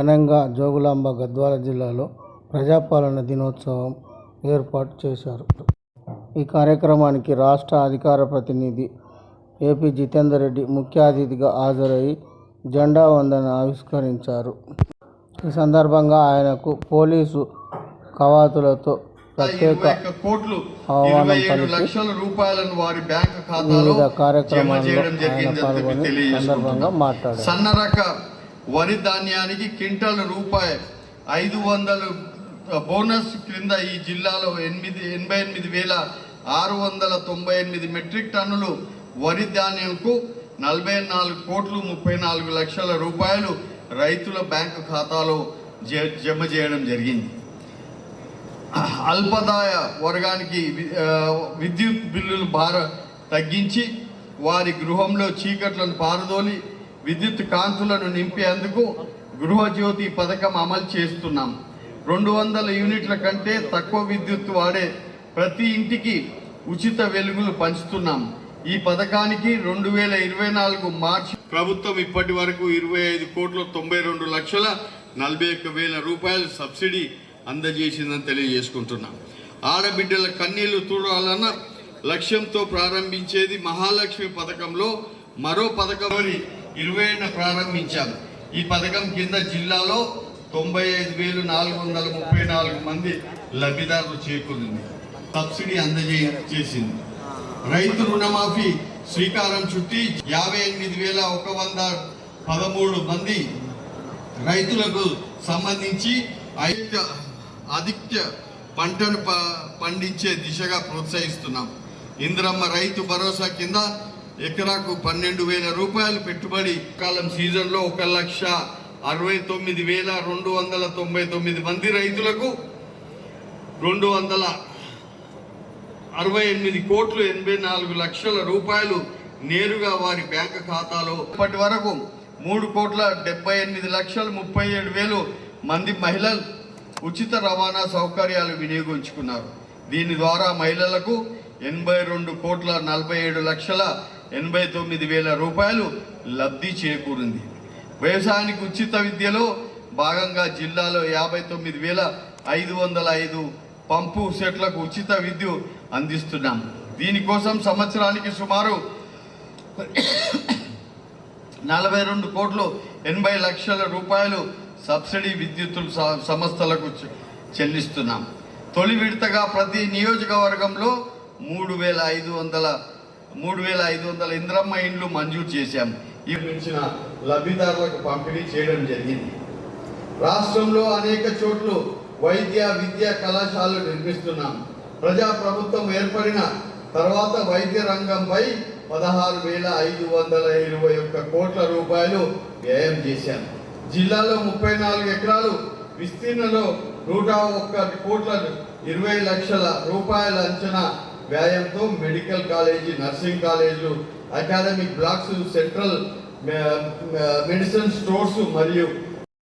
ఘనంగా జోగులాంబ గద్వాల జిల్లాలో ప్రజాపాలన దినోత్సవం ఏర్పాటు చేశారు. ఈ కార్యక్రమానికి రాష్ట్ర అధికార ప్రతినిధి ఏపీ జితేందర్ రెడ్డి ముఖ్య అతిథిగా హాజరై జెండా వందన ఆవిష్కరించారు. ఈ సందర్భంగా ఆయనకు పోలీసు కవాతులతో ప్రత్యేక ఆహ్వానం పలికి వివిధ కార్యక్రమాల్లో ఆయన పాల్గొని సందర్భంగా మాట్లాడారు. సన్నరక వరి ధాన్యానికి క్వింటాల్ రూపాయి 500 బోనస్ క్రింద ఈ జిల్లాలో 88,698 మెట్రిక్ టన్నులు వరి ధాన్యంకు 44,34,00,000 రూపాయలు రైతుల బ్యాంకు ఖాతాలో జమ చేయడం జరిగింది. అల్పదాయ వర్గానికి విద్యుత్ బిల్లులు తగ్గించి వారి గృహంలో చీకట్లను పారదోలి విద్యుత్ కాంతులను నింపేందుకు గృహజ్యోతి పథకం అమలు చేస్తున్నాం. 200 యూనిట్ల కంటే తక్కువ విద్యుత్ వాడే ప్రతి ఇంటికి ఉచిత వెలుగులు పంచుతున్నాం. ఈ పథకానికి 2024 మార్చి ప్రభుత్వం ఇప్పటి వరకు 25,92,41,000 రూపాయలు సబ్సిడీ అందజేసిందని తెలియజేసుకుంటున్నాం. ఆడబిడ్డల కన్నీళ్లు తుడాలన్న లక్ష్యంతో ప్రారంభించేది మహాలక్ష్మి పథకంలో మరో పథకం 20 ప్రారంభించాం. ఈ పథకం కింద జిల్లాలో 95,434 మంది లబ్ధిదారులు చేకూరింది. సబ్సిడీ అందజేసింది. రైతు రుణమాఫీ శ్రీకారం చుట్టి 58,113 మంది రైతులకు సంబంధించి అధిక పంటను పండించే దిశగా ప్రోత్సహిస్తున్నాం. ఇందిరమ్మ రైతు భరోసా కింద ఎకరాకు 12,000 రూపాయలు పెట్టుబడి కాలం సీజన్లో 1,69,299 మంది రైతులకు 268,84,00,000 రూపాయలు నేరుగా వారి బ్యాంకు ఖాతాలో ఇప్పటి వరకు 3,78,37,000 మంది మహిళలు ఉచిత రవాణా సౌకర్యాలు వినియోగించుకున్నారు. దీని ద్వారా మహిళలకు 82,47,89,000 రూపాయలు లబ్ధి చేకూరింది. వ్యవసాయానికి ఉచిత విద్యలో భాగంగా జిల్లాలో 59,505 పంపు సెట్లకు ఉచిత విద్యుత్ అందిస్తున్నాం. దీనికోసం సంవత్సరానికి సుమారు 42,80,00,000 రూపాయలు సబ్సిడీ విద్యుత్ సంస్థలకు చెల్లిస్తున్నాం. తొలి విడతగా ప్రతి నియోజకవర్గంలో 3,500 ఇంద్రమ్మ ఇండ్లు మంజూరు చేశాం. ఈ మించిన లబ్ధిదారులకు పంపిణీ చేయడం జరిగింది. రాష్ట్రంలో అనేక చోట్ల వైద్య విద్యా కళాశాలలు నిర్మిస్తున్నాం. ప్రజాప్రభుత్వం ఏర్పడిన తర్వాత వైద్య రంగంపై 16,521 కోట్ల రూపాయలు వ్యయం చేశాం. జిల్లాలో 34 ఎకరాలు విస్తీర్ణంలో 101,20,00,000 రూపాయల అంచనా వ్యయంతో మెడికల్ కాలేజీ, నర్సింగ్ కాలేజీలు, academic blocks, central medicine stores మరియు